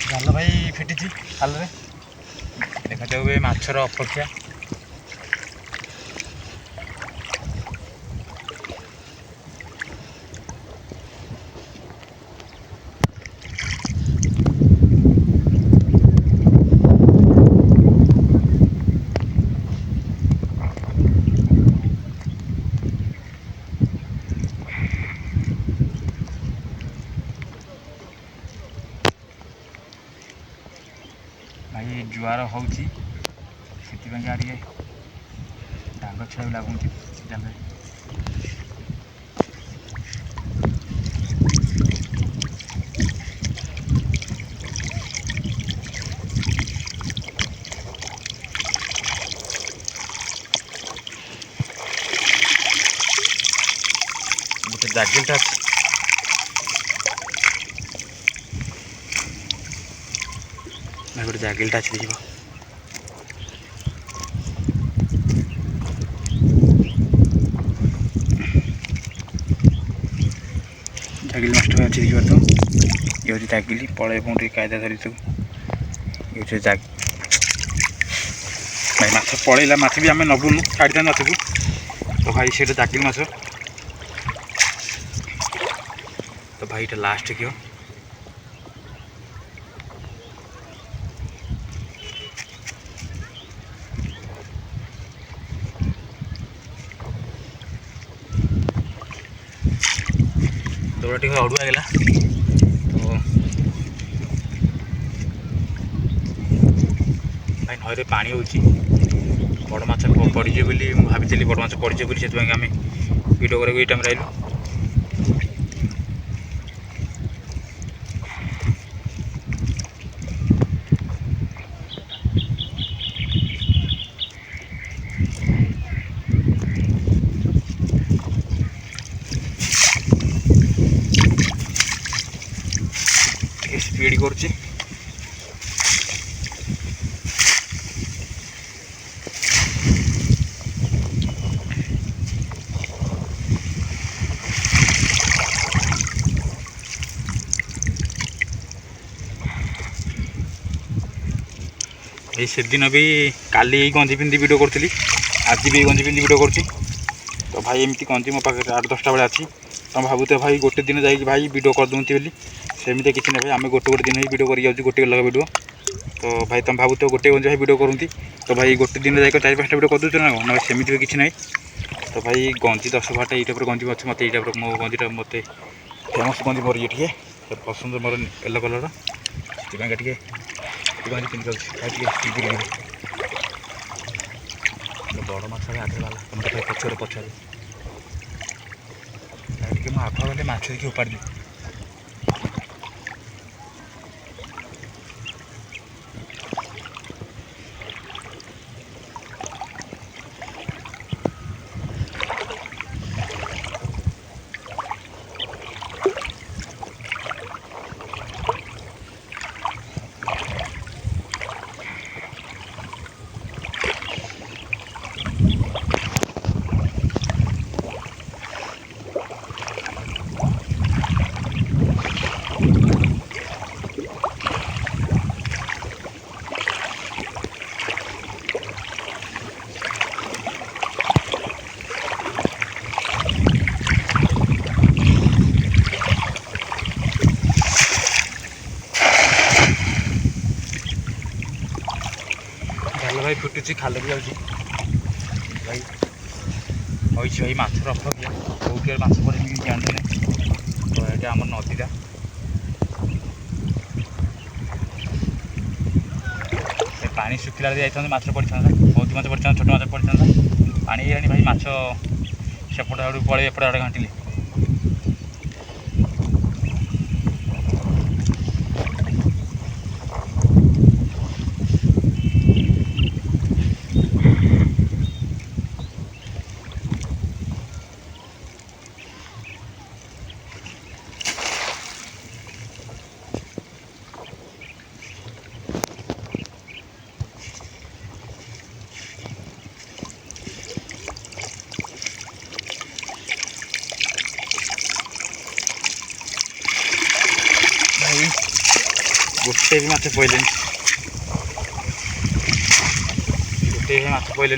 ଜାଲ ଭାଇ ଫିଟିଛି ଖାଲରେ। ଦେଖାଯାଉ ଏ ମାଛର ଅପେକ୍ଷା। ଭାଇ ଜୁଆର ହେଉଛି ସେଥିପାଇଁକା ଟିକେ ଡାଙ୍ଗ ଛୁଆ ବି ଲାଗୁଛି ଜାଲରେ। ଗୋଟେ ଜାଗିଲଟା ଅଛି। ଗୋଟେ ଜାଗିଲଟା ଅଛି ଦେଖିବ। ଜାଗିଲି ମାଷ୍ଟର ଅଛି ଦେଖିପାରୁଛ। ଇଏ ହେଉଛି ଜାଗିଲି। ପଳେଇ ପୁଣି ଟିକେ କାୟଦା ଧରି ସବୁ। ଇଏ ହେଉଛି ଭାଇ ମାଛ ପଳେଇଲା। ମାଛ ବି ଆମେ ନବୁନୁ, ଛାଡ଼ିଦେବା ମାଛକୁ। ତ ଭାଇ ସେଇଟା ଜାଗିଲି ମାଛ। ତ ଭାଇ ଏଇଟା ଲାଷ୍ଟ କିଅ। ଦୌଡ଼ା ଟିକେ ଅଡ଼ୁଆ ହେଇଗଲା। ତ ଭାଇ ନଈରେ ପାଣି ହେଉଛି। ବଡ଼ ମାଛ ପଡ଼ିଯିବ ବୋଲି ମୁଁ ଭାବିଥିଲି। ବଡ଼ ମାଛ ପଡ଼ିଯିବ ବୋଲି ସେଥିପାଇଁ ଆମେ ଭିଡ଼ିଓ କରିବାକୁ ଏଇ ଟାଇମ୍ରେ ଆଇଲୁ। ଟିକେ ସ୍ପିଡ୍ କରୁଛି। ସେଦିନ ବି କାଲି ଏଇ ଗଞ୍ଜି ପିନ୍ଧି ଭିଡ଼ିଓ କରୁଥିଲି। ଆଜି ବି ଏଇ ଗଞ୍ଜି ପିନ୍ଧି ଭିଡ଼ିଓ କରୁଛି। ତ ଭାଇ ଏମିତି ଗଞ୍ଜି ମୋ ପାଖରେ 8-10ଟା ବେଳେ ଅଛି। ତମେ ଭାବୁଥିବ ଭାଇ ଗୋଟେ ଦିନ ଯାଇକି ଭାଇ ଭିଡ଼ିଓ କରିଦେଉଛି ବୋଲି। ସେମିତି କିଛି ନାହିଁ ଭାଇ। ଆମେ ଗୋଟେ ଦିନ ହିଁ ଭିଡ଼ିଓ କରି ଯାଉଛି, ଗୋଟେ ଲଗା ଭିଡ଼ିଓ। ତ ଭାଇ ତମେ ଭାବୁଥିବ ଗୋଟେ ଗଞ୍ଜି ଭାଇ ଭିଡ଼ିଓ କରନ୍ତି। ତ ଭାଇ ଗୋଟେ ଦିନ ଯାଇକି 4-5ଟା ଭିଡ଼ିଓ କରିଦେଉଛ ନା କ'ଣ? ନା ସେମିତି ବି କିଛି ନାହିଁ। ତ ଭାଇ ଗଞ୍ଜି 10-12ଟା ଏଇ ଟାଇପ୍ର ଗଞ୍ଜି ଅଛି। ମୋତେ ଏଇ ଟାଇପ୍ର ମୋ ଗଞ୍ଜିଟା ମୋତେ ଫେମସ୍ ଗଞ୍ଜି ମୋର ଇଏ ଟିକେ ପସନ୍ଦ ମୋର ୟେଲୋ କଲର୍ର। ସେଥିପାଇଁକା ଟିକେ ଗଞ୍ଜି ପିନ୍ଧି ଯାଉଛି। ଭାଇ ଟିକେ ସ୍ପିଡ୍ ବଡ଼ ମାଛ ବି ଆଗରେ ଗଲା। ତମେ ଭାଇ ପଛରେ ଟିକେ ମୁଁ ଆଗ ଗଲେ ମାଛ ଦେଖି ଉପାଡ଼ିବି। ଭାଇ ଫୁଟୁଛି, ଖାଲ ବି ଯାଉଛି। ଭାଇ ହୋଇଛି ଭାଇ ମାଛର ଅପେକ୍ଷା। କେଉଁଠି ମାଛ ପଡ଼ିନି କିଛି ଜାଣିନି। ତ ଏଇଟା ଆମର ନଦୀଟା। ପାଣି ଶୁଖିଲା ବେଳେ ଯାଇଥାନ୍ତେ ମାଛ ପଡ଼ିଥାନ୍ତା। ବହୁତ ମାଛ ପଡ଼ିଥାନ୍ତା, ଛୋଟ ମାଛ ପଡ଼ିଥାନ୍ତା। ପାଣି ହେଇଗଲାଣି ଭାଇ। ମାଛ ସେପଟ ଆଡ଼କୁ ପଳେଇ ଏପଟ ଆଡ଼େ ଘାଣ୍ଟିଲେ। गोटे भी माछ पड़े गोटे भी माछ पड़े